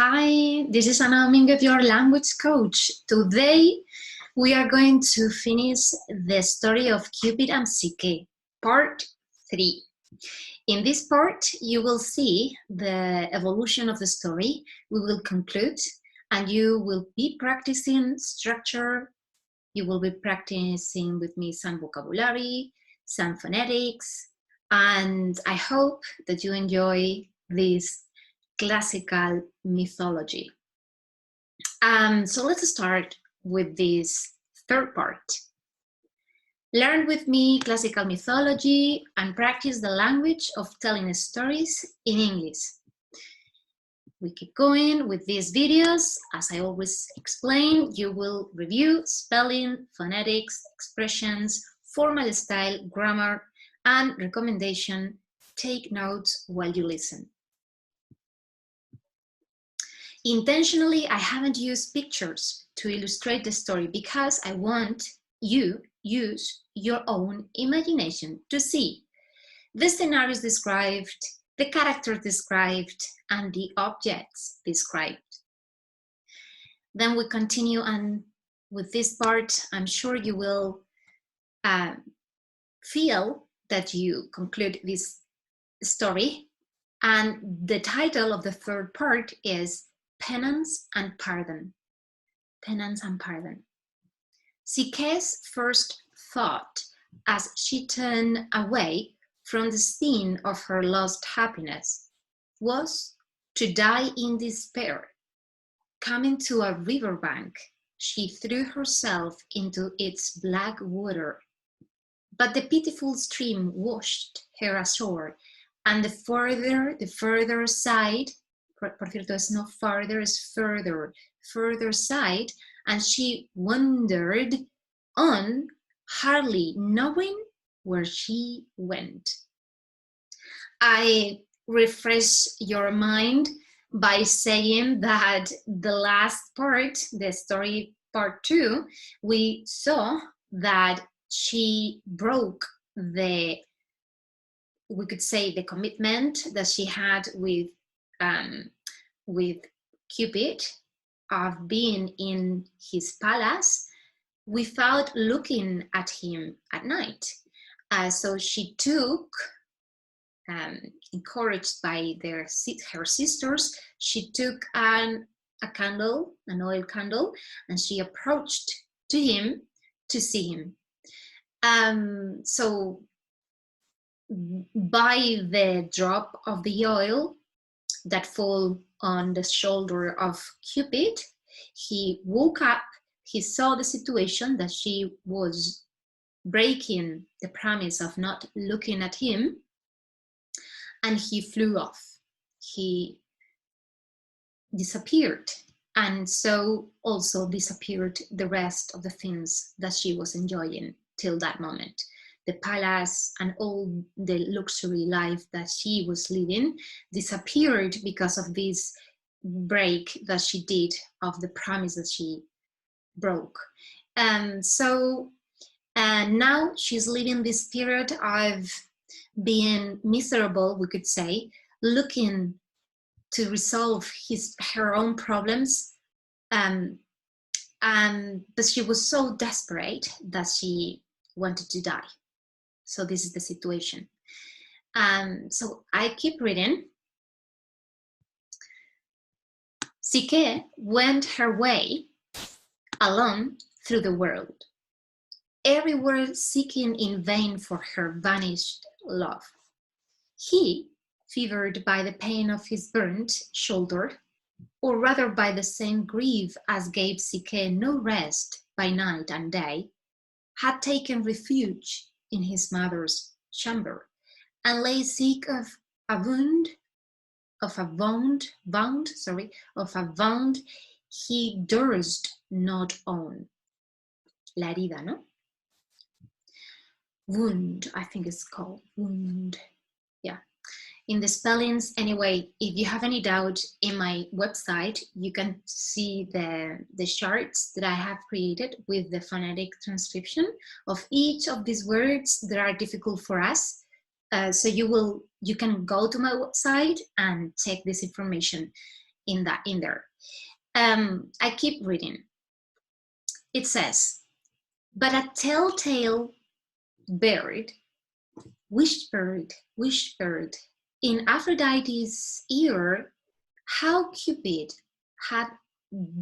Hi, this is Anna Dominguez, your language coach. Today, we are going to finish the story of Cupid and Psyche, part 3. In this part, you will see the evolution of the story. We will conclude, and you will be practicing structure. You will be practicing with me some vocabulary, some phonetics, and I hope that you enjoy this classical mythology. So let's start with this third part. Learn with me classical mythology and practice the language of telling stories in English. We keep going with these videos. As I always explain, you will review spelling, phonetics, expressions, formal style, grammar, and recommendation. Take notes while you listen. Intentionally, I haven't used pictures to illustrate the story because I want you to use your own imagination to see the scenarios described, the characters described, and the objects described. Then we continue on with this part. I'm sure you will feel that you conclude this story. And the title of the third part is Penance and Pardon. Penance and Pardon. Psyche's first thought as she turned away from the scene of her lost happiness was to die in despair. Coming to a riverbank, she threw herself into its black water. But the pitiful stream washed her ashore, and the further side, por cierto, es no farther, es further side, and she wandered on, hardly knowing where she went. I refresh your mind by saying that the last part, the story part 2, we saw that she broke we could say the commitment that she had with Cupid of being in his palace without looking at him at night. So she took, encouraged by her sisters, she took a candle, an oil candle, and she approached to him to see him. So by the drop of the oil that fall on the shoulder of Cupid, he woke up, he saw the situation that she was breaking the promise of not looking at him, and he flew off. He disappeared, and so also disappeared the rest of the things that she was enjoying till that moment. The palace and all the luxury life that she was living disappeared because of this break that she did of the promise that she broke. So now she's living this period of being miserable, we could say, looking to resolve her own problems. But she was so desperate that she wanted to die. So this is the situation. So I keep reading. Psyche went her way alone through the world, everywhere seeking in vain for her vanished love. He, fevered by the pain of his burnt shoulder, or rather by the same grief as gave Psyche no rest by night and day, had taken refuge in his mother's chamber, and lay sick of a wound he durst not own. La herida, no? Wound, I think it's called wound. Yeah. In the spellings, anyway, if you have any doubt, in my website, you can see the charts that I have created with the phonetic transcription of each of these words that are difficult for us. So you can go to my website and check this information. in there. I keep reading. It says, but a telltale bird whispered in Aphrodite's ear how Cupid had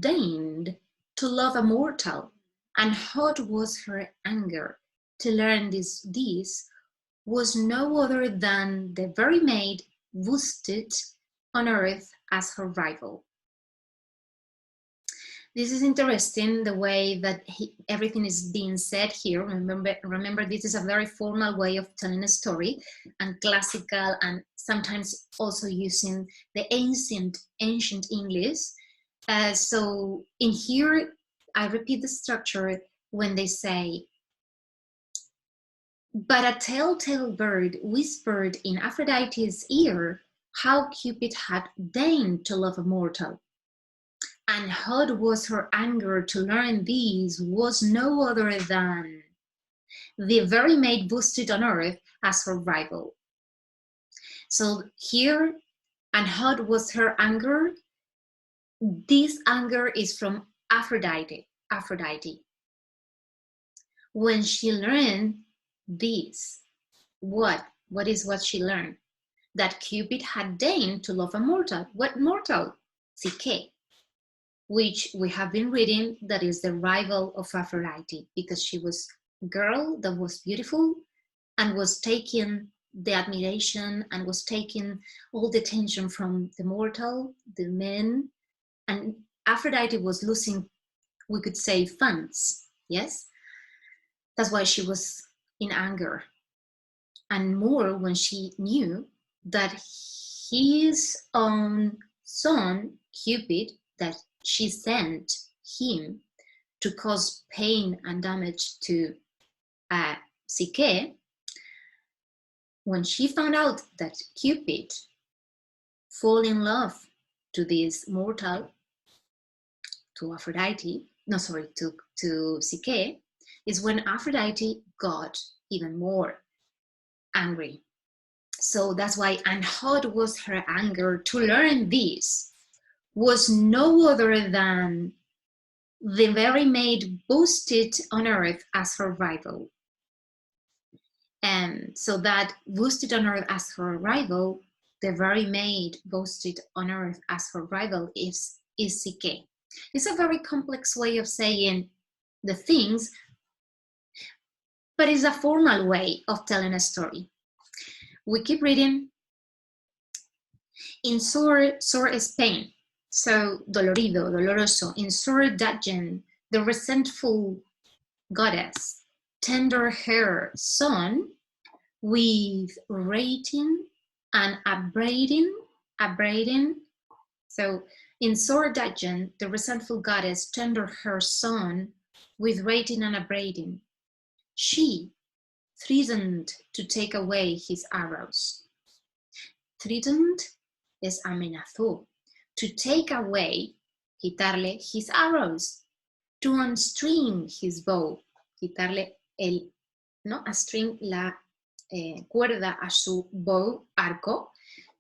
deigned to love a mortal, and hot was her anger to learn this was no other than the very maid boasted on earth as her rival. This is interesting, the way that everything is being said here. Remember, this is a very formal way of telling a story, and classical, and sometimes also using the ancient English. So in here, I repeat the structure when they say, but a telltale bird whispered in Aphrodite's ear how Cupid had deigned to love a mortal. And hot was her anger to learn this was no other than the very maid boasted on earth as her rival. So here, and hot was her anger. This anger is from Aphrodite. When she learned this, what is what she learned? That Cupid had deigned to love a mortal. What mortal? Psyche, which we have been reading, that is the rival of Aphrodite, because she was a girl that was beautiful and was taking the admiration and was taking all the attention from the mortal, the men, and Aphrodite was losing, we could say, fans, yes? That's why she was in anger. And more when she knew that his own son, Cupid, that she sent him to cause pain and damage to Psyche, when she found out that Cupid fall in love to this mortal, to Aphrodite, no, sorry, to Psyche, is when Aphrodite got even more angry. So that's why, and hot was her anger to learn this was no other than the very maid boasted on earth as her rival. And so that boasted on earth as her rival, the very maid boasted on earth as her rival is Psyche. It's a very complex way of saying the things, but it's a formal way of telling a story. We keep reading. In sore is pain, so dolorido, doloroso. In sore dudgeon, the resentful goddess, tender hair son, with rating and upbraiding. So in sore dudgeon, the resentful goddess, tender her son, with rating and upbraiding. She threatened to take away his arrows. Threatened es amenazó. To take away, quitarle his arrows. To unstring his bow, quitarle a string, la cuerda a su bow, arco.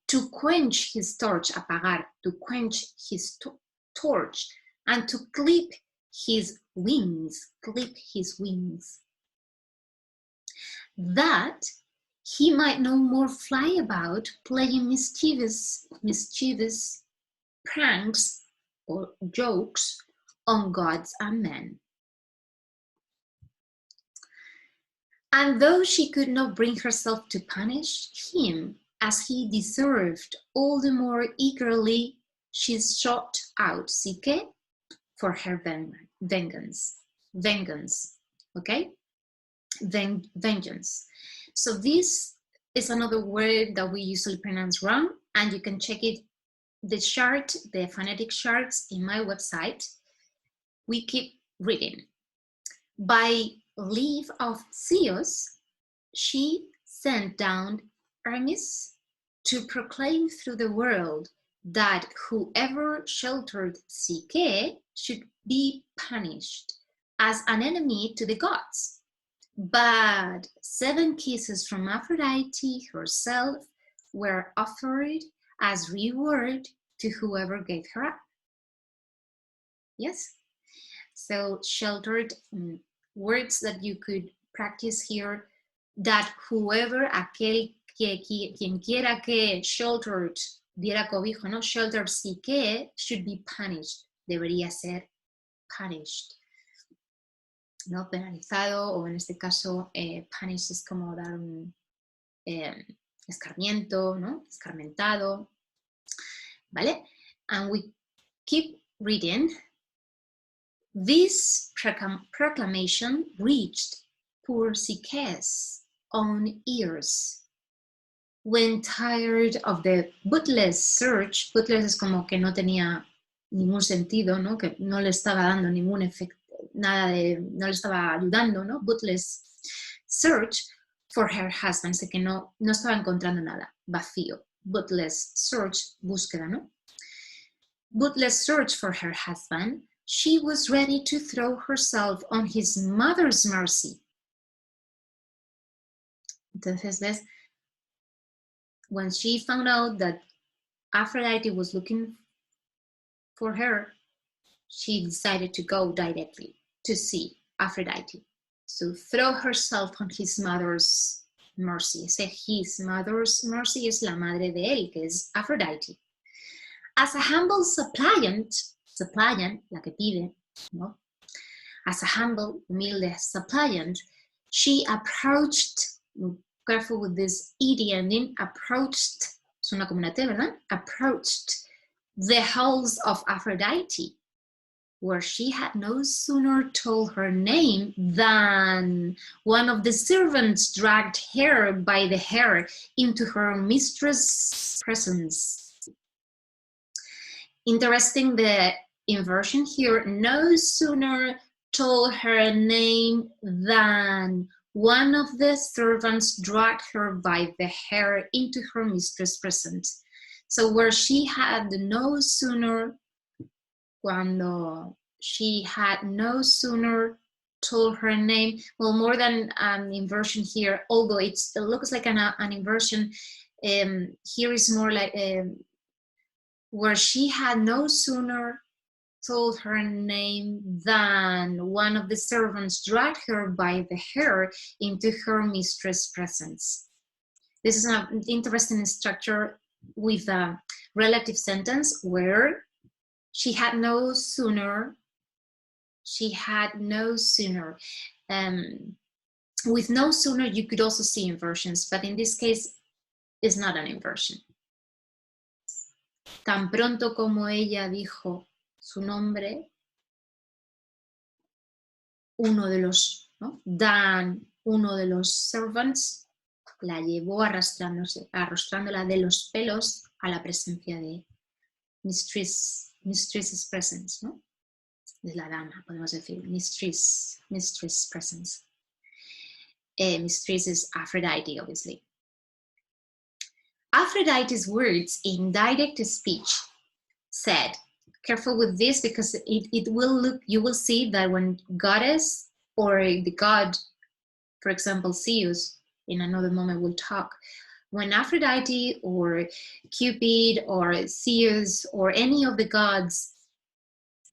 To quench his torch, apagar, to quench his torch, and to clip his wings, that he might no more fly about playing mischievous pranks or jokes on gods and men. And though she could not bring herself to punish him as he deserved, all the more eagerly she sought out Psyche for her vengeance. Okay? Vengeance. So this is another word that we usually pronounce wrong, and you can check it, the chart, the phonetic charts in my website. We keep reading. By leave of Zeus, she sent down Hermes to proclaim through the world that whoever sheltered Psyche should be punished as an enemy to the gods. But 7 kisses from Aphrodite herself were offered as reward to whoever gave her up. Yes? So sheltered words that you could practice here, that whoever, quien quiera que, sheltered, diera cobijo, ¿no? Sheltered psyche should be punished, debería ser punished, ¿no? Penalizado, o en este caso, punish es como dar un escarmiento, ¿no? Escarmentado, ¿vale? And we keep reading. This proclamation reached poor Psyche's own ears. When tired of the bootless search, bootless es como que no tenía ningún sentido, ¿no? Que no le estaba dando ningún efecto, nada de, no le estaba ayudando, ¿no? Bootless search for her husband, que no estaba encontrando nada, vacío. Bootless search, búsqueda, ¿no? Bootless search for her husband, she was ready to throw herself on his mother's mercy. Entonces, ¿ves? When she found out that Aphrodite was looking for her, she decided to go directly to see Aphrodite. So throw herself on his mother's mercy. His mother's mercy es la madre de él, que es Aphrodite. As a humble suppliant, la que pide, ¿no? As a humble, humilde suppliant, she approached, careful with this ed ending, approached, suena como una T, ¿verdad? Approached the halls of Aphrodite, where she had no sooner told her name than one of the servants dragged her by the hair into her mistress' presence. Interesting, the inversion here, no sooner told her name than one of the servants dragged her by the hair into her mistress' presence. So where she had no sooner, cuando she had no sooner told her name, well, more than an inversion here, although it looks like an inversion, here is more like where she had no sooner told her name than one of the servants dragged her by the hair into her mistress' presence. This is an interesting structure with a relative sentence where she had no sooner. With no sooner, you could also see inversions, but in this case, it's not an inversion. Tan pronto como ella dijo su nombre, uno de los, ¿no? Uno de los servants la llevó arrastrándola de los pelos a la presencia de mistress's presence, ¿no? De la dama, podemos decir, mistress presence. Mistress is Aphrodite, obviously. Aphrodite's words in direct speech said, careful with this because it will look, you will see that when goddess or the god, for example, Zeus, in another moment we'll talk, when Aphrodite or Cupid or Zeus or any of the gods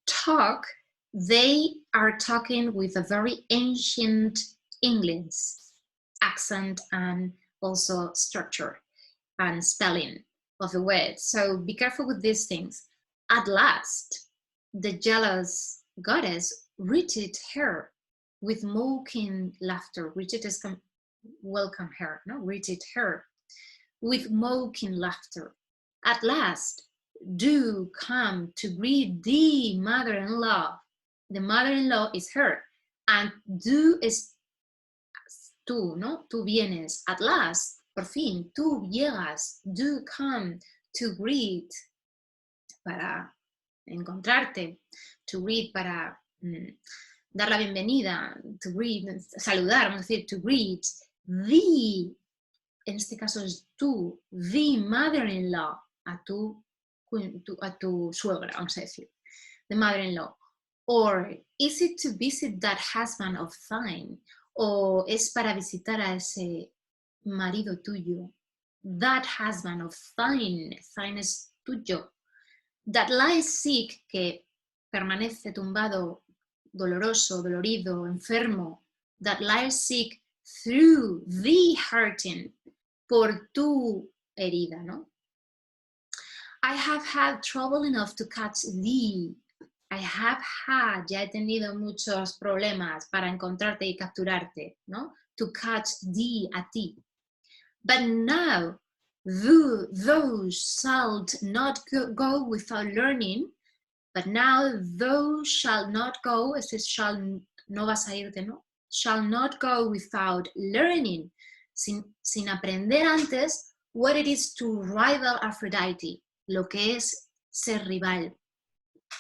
talk, they are talking with a very ancient English accent and also structure and spelling of the words. So be careful with these things. At last, the jealous goddess greeted her with mocking laughter. Greeted is welcome her, no? Greeted her with mocking laughter. At last, do come to greet the mother-in-law. The mother-in-law is her. And do is tú, ¿no? Tú vienes. At last, por fin, tú llegas. Do come to greet, para encontrarte. To greet, para dar la bienvenida. To greet, saludar, vamos a decir, to greet. The, en este caso es tú, the mother-in-law, a tu suegra, vamos a decir. The mother-in-law. Or is it to visit that husband of thine? O es para visitar a ese marido tuyo. That husband of thine. Thine es tuyo. that lies sick, que permanece tumbado, doloroso, dolorido, enfermo, that lies sick through the hurting, por tu herida, ¿no? I have had trouble enough to catch thee. I have had, ya he tenido muchos problemas para encontrarte y capturarte, ¿no? To catch thee, a ti. But now, thou shalt not go without learning, but now thou shalt not go, ese shall, no vas a irte, ¿no? Shall not go without learning, sin aprender antes what it is to rival Aphrodite, lo que es ser rival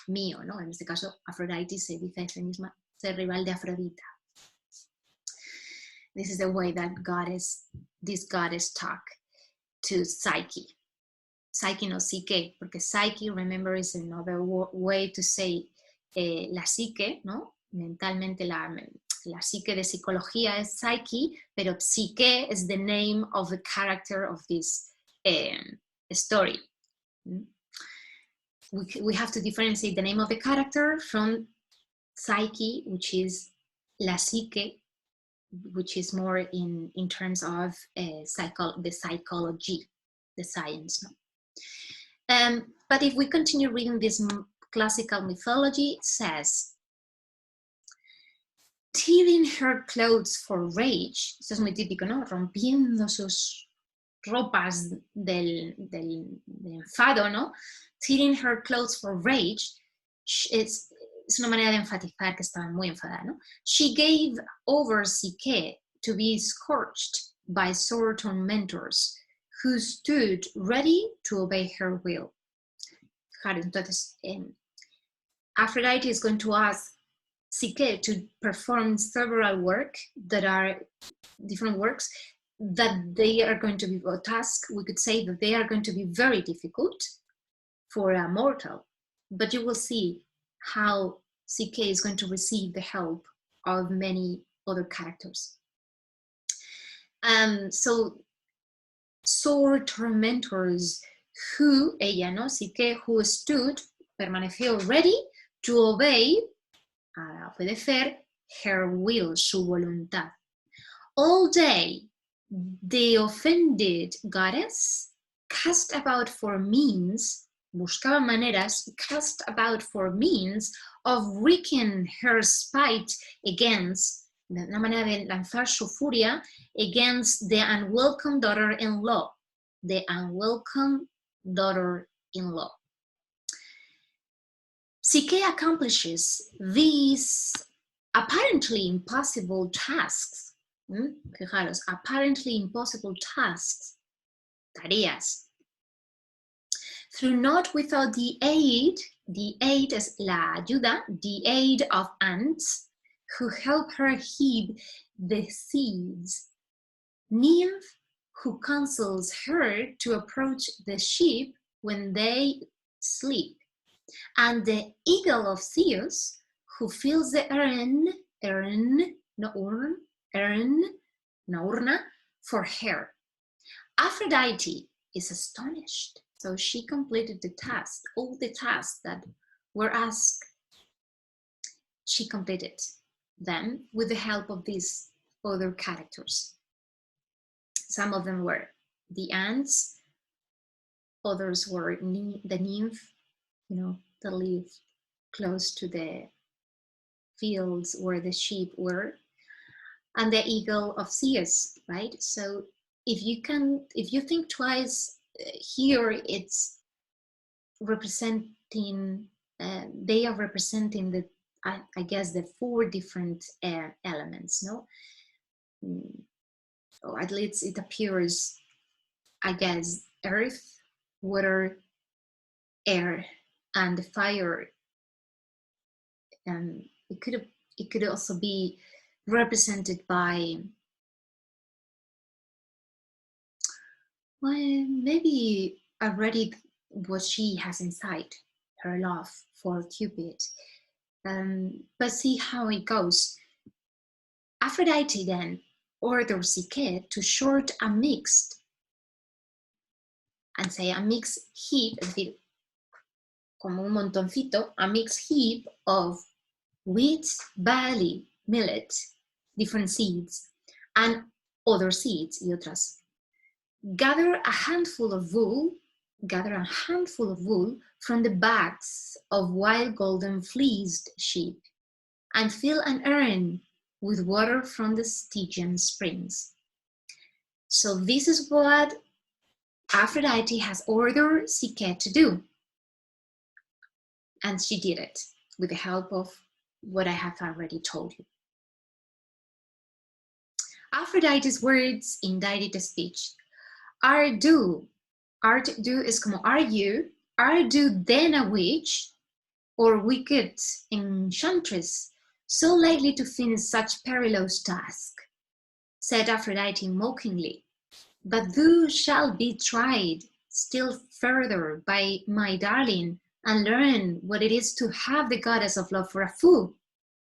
mío, ¿no? En este caso, Aphrodite se dice a sí misma ser rival de Afrodita. This is the way that this goddess talk to Psyche. Psyche no Psyche, porque Psyche, remember, is another way to say la psique, ¿no? Mentalmente la psique de psicología es Psyche, pero Psyche is the name of the character of this story. We have to differentiate the name of the character from Psyche, which is la psique, which is more in terms of the psychology, the science. No? But if we continue reading this classical mythology, it says, tearing her clothes for rage, esto es muy típico, ¿no? Rompiendo sus ropas del enfado, ¿no? Tearing her clothes for rage, es una manera de enfatizar que estaba muy enfadada, ¿no? She gave over Psyche to be scorched by sore tormentors, who stood ready to obey her will. Entonces, Aphrodite is going to ask Psyche to perform several different works that they are going to be a task. We could say that they are going to be very difficult for a mortal, but you will see how Psyche is going to receive the help of many other characters. So, sore tormentors, who, ella, ¿no? Psyche, who stood, permaneció ready to obey, a obedecer, her will, su voluntad. All day, the offended goddess cast about for means, buscaba maneras, cast about for means of wreaking her spite against, una manera de lanzar su furia against the unwelcome daughter-in-law, the unwelcome daughter-in-law. Psyche accomplishes these apparently impossible tasks. Fijaros, apparently impossible tasks, tareas, through not without the aid es la ayuda, the aid of ants, who help her heap the seeds, nymph, who counsels her to approach the sheep when they sleep, and the eagle of Zeus, who fills the urna for her. Aphrodite is astonished, so she completed the task, all the tasks that were asked. She completed them with the help of these other characters. Some of them were the ants, others were the nymph, that live close to the fields where the sheep were, and the eagle of Zeus, right? So if you think twice, here it's representing, they are representing the, I guess, the four different elements, no? Or at least it appears, I guess, earth, water, air, and fire. And it could also be represented by, well, maybe already what she has inside, her love for Cupid. But see how it goes. Aphrodite then orders Psyche to sort a mixed heap, es decir, como un montoncito, a mixed heap of wheat, barley, millet, different seeds, and other seeds, y otras. Gather a handful of wool from the backs of wild golden fleeced sheep, and fill an urn with water from the Stygian springs. So this is what Aphrodite has ordered Psyche to do. And she did it with the help of what I have already told you. Aphrodite's words in direct speech are do. Art do is como are you then a witch or wicked enchantress, so likely to finish such perilous task? Said Aphrodite mockingly. But thou shalt be tried still further by my darling, and learn what it is to have the goddess of love for a fool,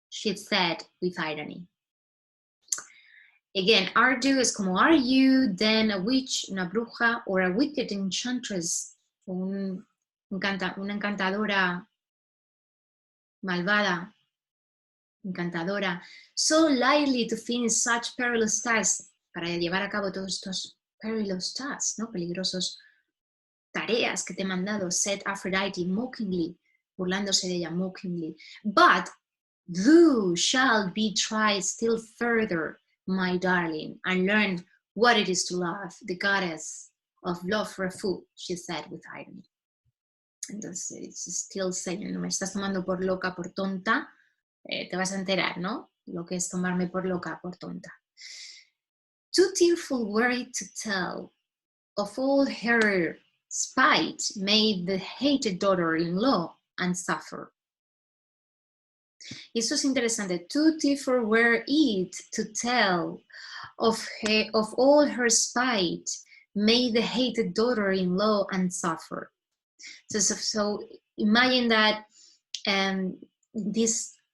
she said with irony. Again, are do is como are you then a witch, una bruja, or a wicked enchantress, una encantadora malvada, encantadora, so likely to finish such perilous tasks, para llevar a cabo todos estos perilous tasks, ¿no? Peligrosos tareas que te he mandado, said Aphrodite mockingly, burlándose de ella mockingly. But thou shalt be tried still further, my darling, and learn what it is to love the goddess of love for a fool, she said with irony. Entonces, it's still saying, no me estás tomando por loca, por tonta, te vas a enterar, ¿no? Lo que es tomarme por loca, por tonta. Too tearful were it to tell of all her spite made the hated daughter-in-law and suffer. Eso es interesante. Too tearful were it to tell of all her spite made the hated daughter-in-law and suffer. So imagine that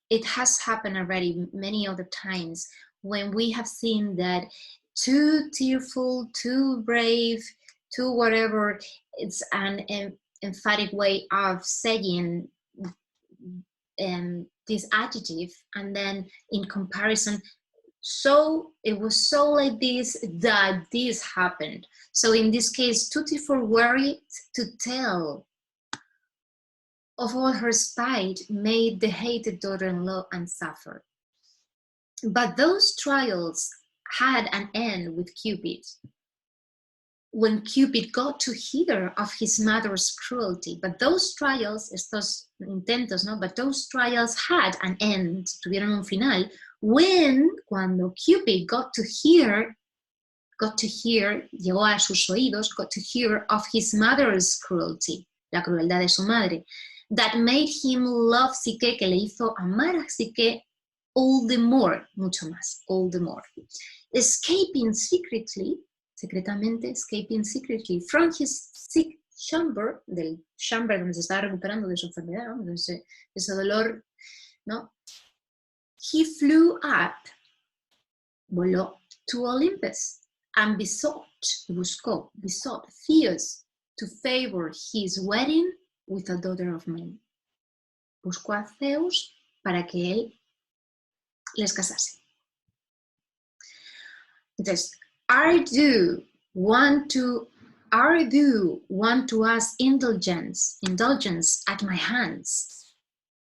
it has happened already many other times when we have seen that too tearful, too brave, too whatever, it's an emphatic way of saying this adjective, and then in comparison, so it was so like this that this happened. So in this case, too tearful were it to tell of all her spite made the hated daughter-in-law and suffer. But those trials had an end with Cupid. When Cupid got to hear of his mother's cruelty, but those trials, estos intentos, ¿no? But those trials had an end, tuvieron un final, cuando Cupid got to hear, llegó a sus oídos, got to hear of his mother's cruelty, la crueldad de su madre, that made him love Psyche, que le hizo amar a Psyche all the more, mucho más, all the more. Secretamente from his sick chamber, del chamber donde se estaba recuperando de su enfermedad, ¿no? Ese dolor, ¿no? He flew up, voló to Olympus, and besought Zeus to favor his wedding with a daughter of mine. Buscó a Zeus para que él les casase. Entonces, are do want to ask indulgence at my hands?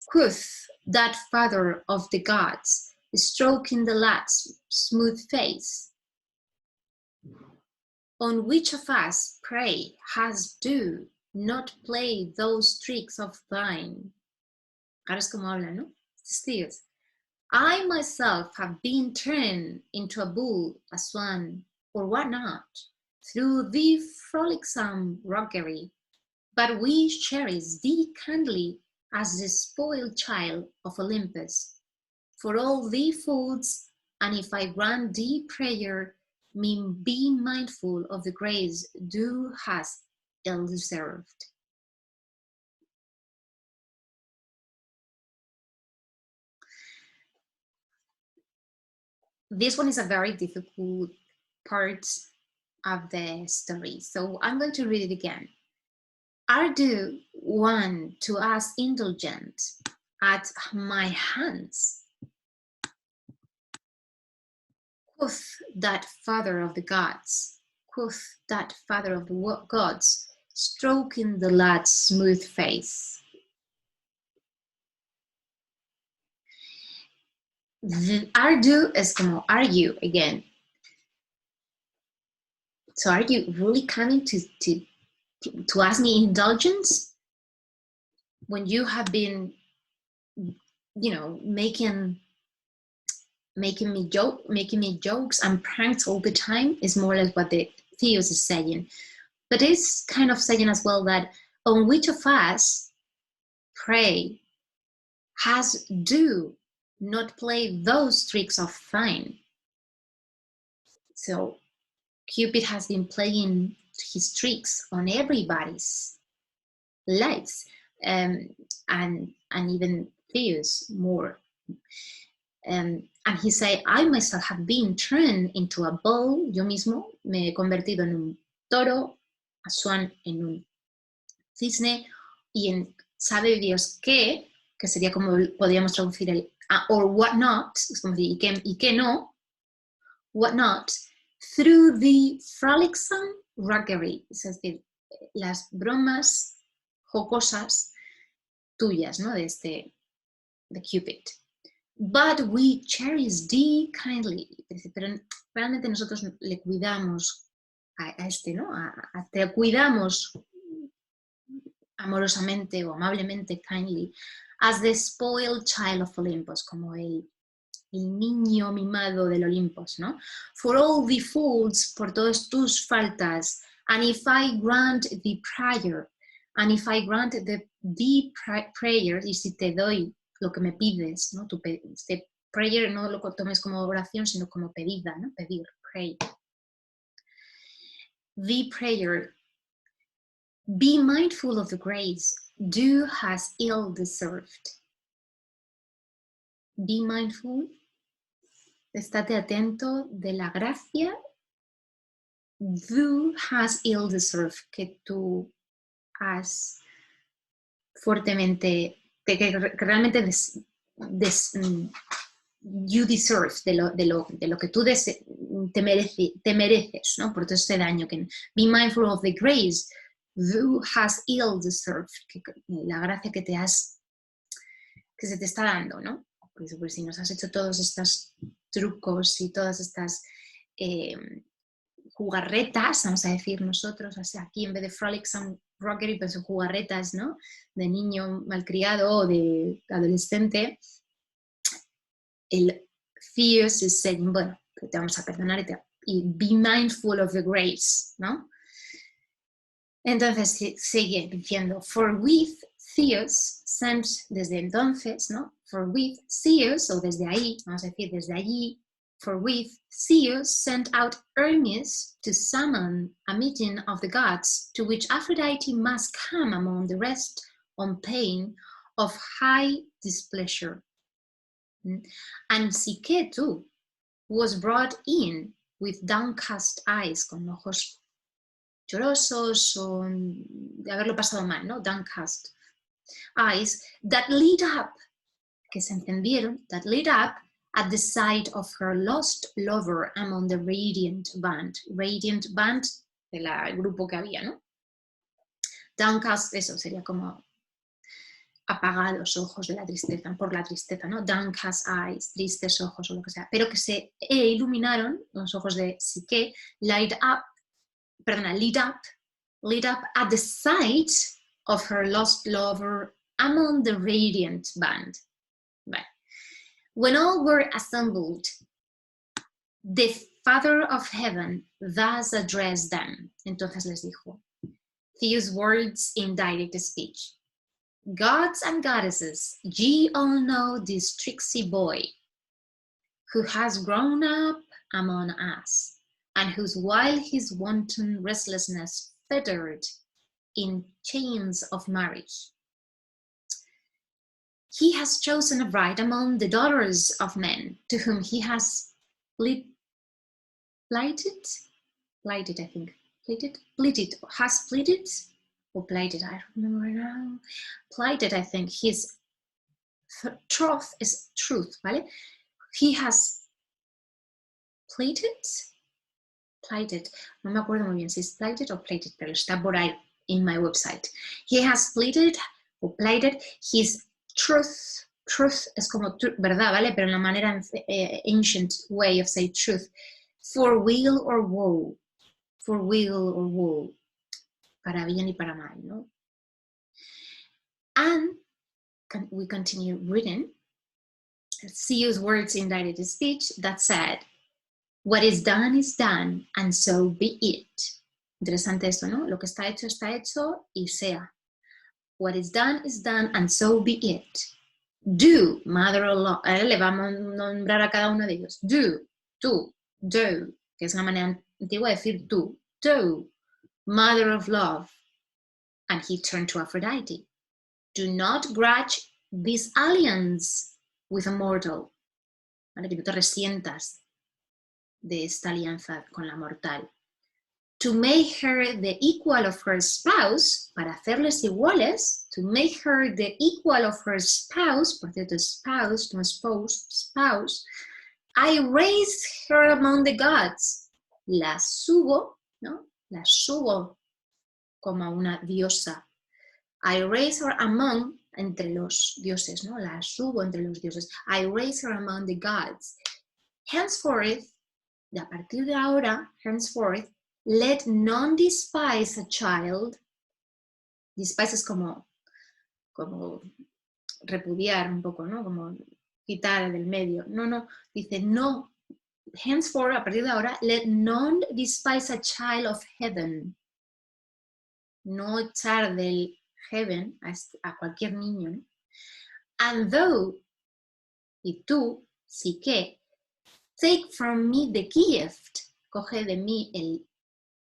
Quoth that father of the gods, stroking the lad's smooth face. On which of us, pray, has do not play those tricks of thine? Ahora es como habla, ¿no? Testigos. I myself have been turned into a bull, a swan, or what not, through the frolicsome roguery, but we cherish thee kindly as the spoiled child of Olympus. For all thee faults, and if I grant thee prayer, be mindful of the grace thou hast ill deserved. This one is a very difficult part of the story, so I'm going to read it again. Are you one to us indulgent at my hands? Quoth that father of the gods, quoth that father of the gods, stroking the lad's smooth face. The argue is como argue again. So are you really coming to ask me indulgence when you have been, making me jokes and pranks all the time? Is more or less what the Theos is saying. But it's kind of saying as well that on which of us, pray, has do not play those tricks of fine. So Cupid has been playing his tricks on everybody's lives, and even Theus more. And he said, I myself have been turned into a bull, yo mismo me he convertido en un toro, a swan en un cisne, y en sabe Dios qué, que sería como podríamos traducir el or what not, es como decir, y qué no, what not, through the frolicsome roguery, es decir, las bromas jocosas tuyas, ¿no? De Cupid. But we cherish thee kindly. Pero realmente nosotros le cuidamos a este, ¿no? Te cuidamos amorosamente o amablemente, kindly, as the spoiled child of Olympus, como el niño mimado del Olimpos, ¿no? For all the faults, por todas tus faltas, and if I grant the prayer, prayer, y si te doy lo que me pides, ¿no? Este prayer no lo tomes como oración, sino como pedida, ¿no? Pedir, pray. The prayer, be mindful of the grace thou hast ill deserved. Be mindful, estate atento de la gracia thou has ill deserved, que tú has fuertemente, que realmente you deserve, de lo que tú te mereces, ¿no? Por todo este daño. Que be mindful of the grace thou has ill deserved, la gracia que se te está dando, ¿no? Pues si nos has hecho todos estos trucos y todas estas jugarretas, vamos a decir nosotros, o sea, aquí en vez de frolicsome rockery, pues jugarretas, ¿no? De niño malcriado o de adolescente, el Zeus is saying, bueno, te vamos a perdonar y be mindful of the grace, ¿no? Entonces sigue diciendo, for with Zeus sent, desde entonces, ¿no? For with Zeus, o desde ahí, vamos a decir, desde allí, for with Zeus sent out Hermes to summon a meeting of the gods, to which Aphrodite must come among the rest on pain of high displeasure. And Psyche too was brought in with downcast eyes, con ojos llorosos o de haberlo pasado mal, ¿no? Downcast eyes that lit up, que se encendieron, that lit up at the sight of her lost lover among the radiant band del grupo que había, ¿no? Downcast, eso sería como apagados ojos de la tristeza, por la tristeza, ¿no? Downcast eyes, tristes ojos o lo que sea, pero que se iluminaron los ojos de Psyche, lit up at the sight of her lost lover among the radiant band. Right. When all were assembled, the Father of Heaven thus addressed them. Entonces les dijo, these words in direct speech. Gods and goddesses, ye all know this tricksy boy who has grown up among us, and whose while his wanton restlessness fettered in chains of marriage. He has chosen a bride among the daughters of men, to whom he has pleaded, or plighted, I don't remember now. Plighted, I think, his troth is truth, ¿vale? He has plighted, no me acuerdo muy bien si es plighted o plated, pero está por ahí in my website. He has plighted o plighted his truth. Truth es como verdad, ¿vale? Pero en la manera ancient way of saying truth. For weal or woe. For weal or woe. Para bien y para mal, ¿no? And we continue reading. Zeus words in direct speech that said, what is done, and so be it. Interesante esto, ¿no? Lo que está hecho y sea. What is done, and so be it. Do, mother of love. Le vamos a nombrar a cada uno de ellos. Do, tú, do, que es una manera antigua de decir tú. Do, mother of love. And he turned to Aphrodite. Do not grudge this alliance with a mortal. ¿Vale? Que no te resientas de esta alianza con la mortal. To make her the equal of her spouse, para hacerles iguales, to make her the equal of her spouse, por cierto, spouse, no spouse, I raised her among the gods. La subo, ¿no? La subo como una diosa. I raised her among, entre los dioses, ¿no? La subo entre los dioses. I raised her among the gods. Henceforth, de a partir de ahora, henceforth, let none despise a child. Despise es como repudiar un poco, ¿no? Como quitar del medio. No, dice no. Henceforth, a partir de ahora, let none despise a child of heaven. No echar del heaven a cualquier niño, ¿no? And thou, y tú, sí que, take from me the gift, coge de mí el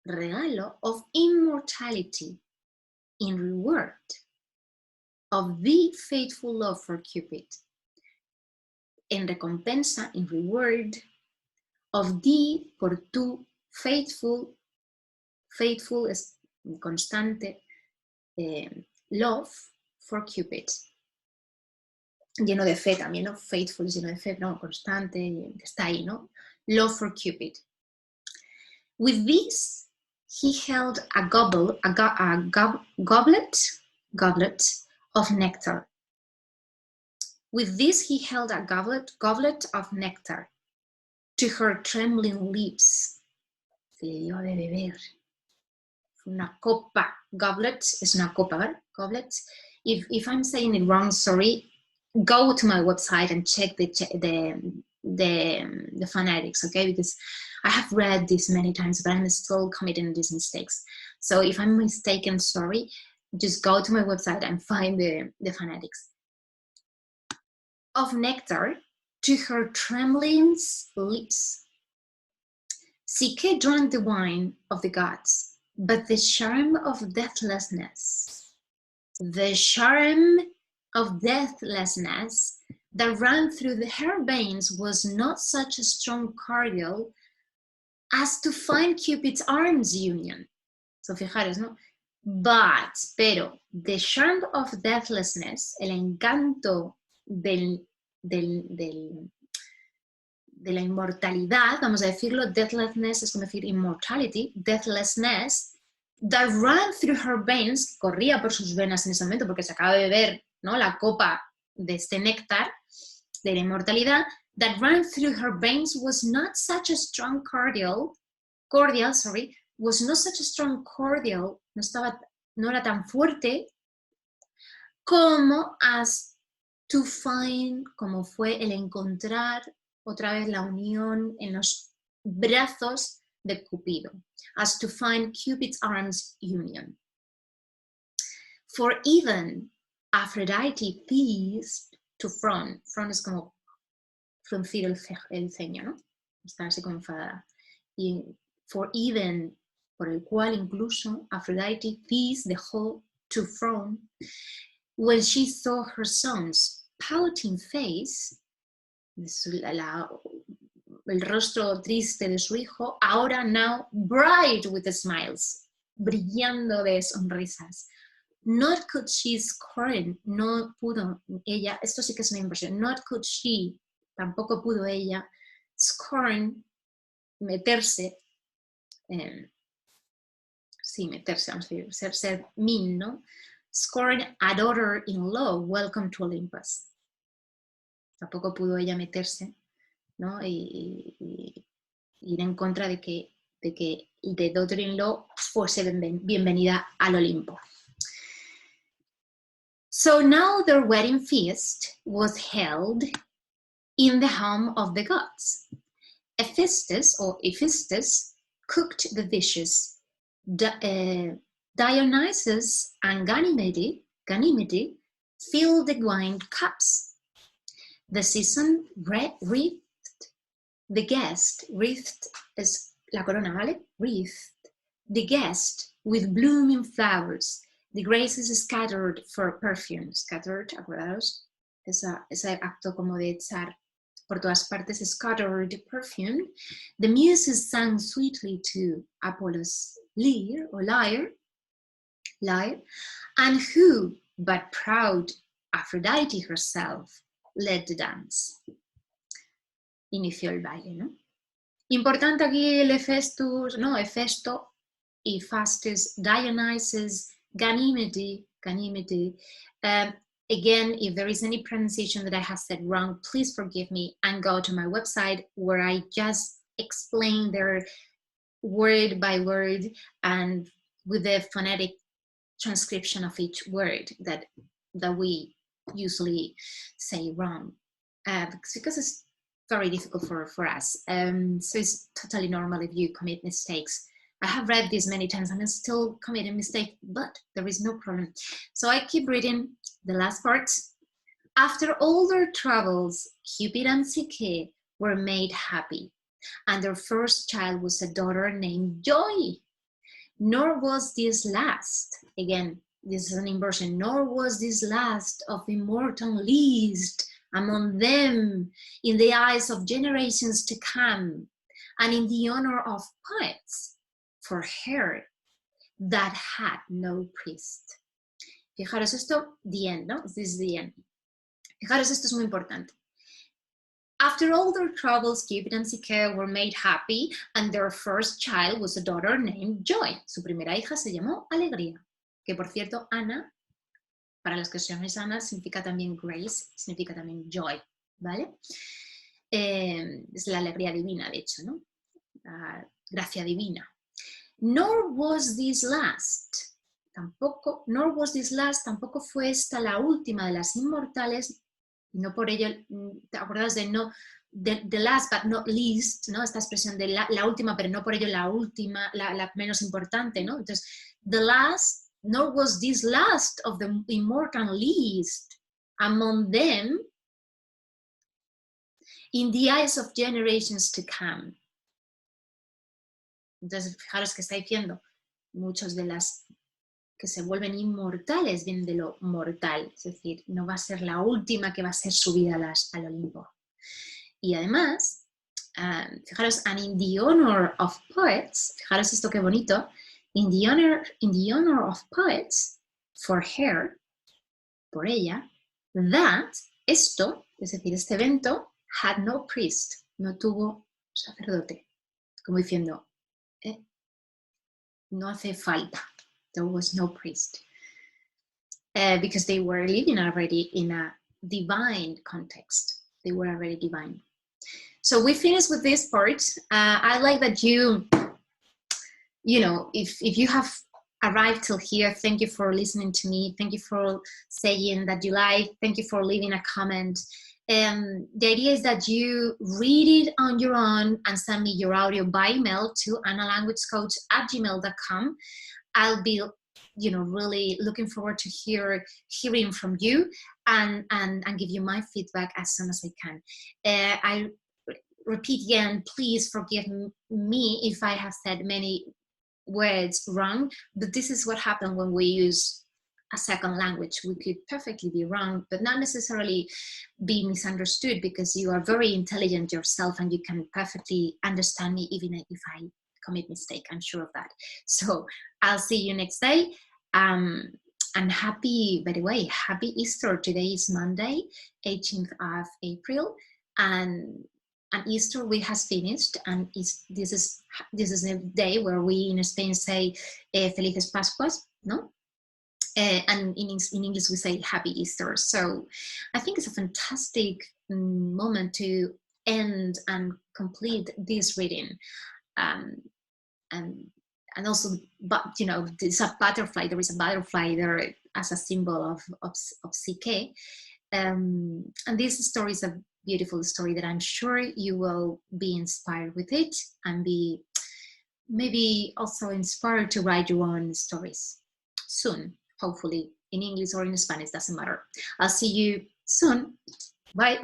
regalo of immortality in reward of the faithful love for Cupid. En recompensa, in reward of the, por tu, faithful es constante, love for Cupid. Lleno de fe también, ¿no? Faithful es lleno de fe, ¿no? Constante, está ahí, ¿no? Love for Cupid. With this, he held a goblet of nectar. With this, he held a goblet of nectar to her trembling lips. Se le dio de beber. Una copa. Goblet es una copa, ¿vale? Goblet. If I'm saying it wrong, sorry. Go to my website and check the phonetics, okay? Because I have read this many times, but I'm still committing these mistakes. So if I'm mistaken, sorry. Just go to my website and find the phonetics. Of nectar to her trembling lips. Psyche drank the wine of the gods, but the charm of deathlessness. The charm of deathlessness that ran through her veins was not such a strong cordial as to find Cupid's arms union. So fijaros, ¿no? Pero, the charm of deathlessness, el encanto de la inmortalidad, vamos a decirlo, deathlessness es como decir immortality, deathlessness, that ran through her veins, corría por sus venas en ese momento porque se acaba de beber, ¿no? La copa de este néctar de la inmortalidad, that ran through her veins was not such a strong cordial, was not such a strong cordial, no era tan fuerte como as to find, como fue el encontrar otra vez la unión en los brazos de Cupido, as to find Cupid's arms union. For even Aphrodite pleased to frown. Frown es como fruncir el ceño, ¿no? Estar así como enfadada. Y for even, por el cual incluso Aphrodite pleased the whole to frown when she saw her son's pouting face, el rostro triste de su hijo, ahora now bright with smiles, brillando de sonrisas. Not could she scorn, no pudo ella, esto sí que es una inversión, not could she, tampoco pudo ella, scorn, meterse, sí, meterse, vamos a decir, ser mean, ¿no? Scorn a daughter-in-law, welcome to Olympus. Tampoco pudo ella meterse, ¿no? Y ir en contra de que the daughter-in-law fuese bienvenida al Olimpo. So now their wedding feast was held in the home of the gods. Hephaestus cooked the dishes. Dionysus and Ganymede filled the wine cups. The season wreathed the guest, wreathed es la corona, ¿vale? Wreathed the guest with blooming flowers. The graces scattered for perfume. Scattered, acordaros, ese acto como de echar por todas partes, scattered perfume. The muses sang sweetly to Apollo's lyre, and who, but proud Aphrodite herself, led the dance. Inició el baile, ¿no? Importante aquí el Hephaestus, no, Hefesto y Fastus, Dionysus, Ganymede. Again, if there is any pronunciation that I have said wrong, please forgive me and go to my website where I just explain their word by word and with the phonetic transcription of each word that we usually say wrong, because it's very difficult for us. So it's totally normal if you commit mistakes. I have read this many times and I'm still committing mistakes, but there is no problem. So I keep reading the last part. After all their troubles, Cupid and Psyche were made happy, and their first child was a daughter named Joy. Nor was this last, again, this is an inversion, nor was this last of immortal least among them in the eyes of generations to come, and in the honor of poets, for her that had no priest. Fijaros esto, the end, ¿no? This is the end. Fijaros, esto es muy importante. After all their troubles, Cupid and Psyche were made happy, and their first child was a daughter named Joy. Su primera hija se llamó Alegría. Que por cierto, Ana, para las que se llaman Ana, significa también grace, significa también joy, ¿vale? Es la alegría divina, de hecho, ¿no? La gracia divina. Nor was this last, tampoco fue esta la última de las inmortales, no por ello, ¿te acuerdas de no, the last but not least, ¿no? Esta expresión de la última, pero no por ello la última, la menos importante, ¿no? Entonces, the last, nor was this last of the immortal least among them in the eyes of generations to come. Entonces, fijaros que está diciendo, muchos de las que se vuelven inmortales vienen de lo mortal, es decir, no va a ser la última que va a ser subida al Olimpo. Y además, fijaros, and in the honor of poets, fijaros esto qué bonito, in the honor of poets, for her, por ella, that, esto, es decir, este evento, had no priest, no tuvo sacerdote, como diciendo, no hace falta. There was no priest. Because they were living already in a divine context. They were already divine. So we finished with this part. I like that you know, if you have arrived till here, thank you for listening to me. Thank you for saying that you like. Thank you for leaving a comment. The idea is that you read it on your own and send me your audio by email to analanguagecoach@gmail.com. I'll be, you know, really looking forward to hearing from you and give you my feedback as soon as I can. I repeat again, please forgive me if I have said many words wrong, but this is what happened when we use a second language. We could perfectly be wrong, but not necessarily be misunderstood, because you are very intelligent yourself and you can perfectly understand me even if I commit mistake. I'm sure of that. So I'll see you next day. And happy, by the way, happy Easter. Today is Monday, 18th of April, and Easter week has finished, and this is a day where we in Spain say Felices Pascuas, no? And in English we say Happy Easter. So I think it's a fantastic moment to end and complete this reading. And also, but you know, there's a butterfly. There is a butterfly there as a symbol of Psyche. And this story is a beautiful story that I'm sure you will be inspired with it, and be maybe also inspired to write your own stories soon, hopefully in English or in Spanish, doesn't matter. I'll see you soon. Bye.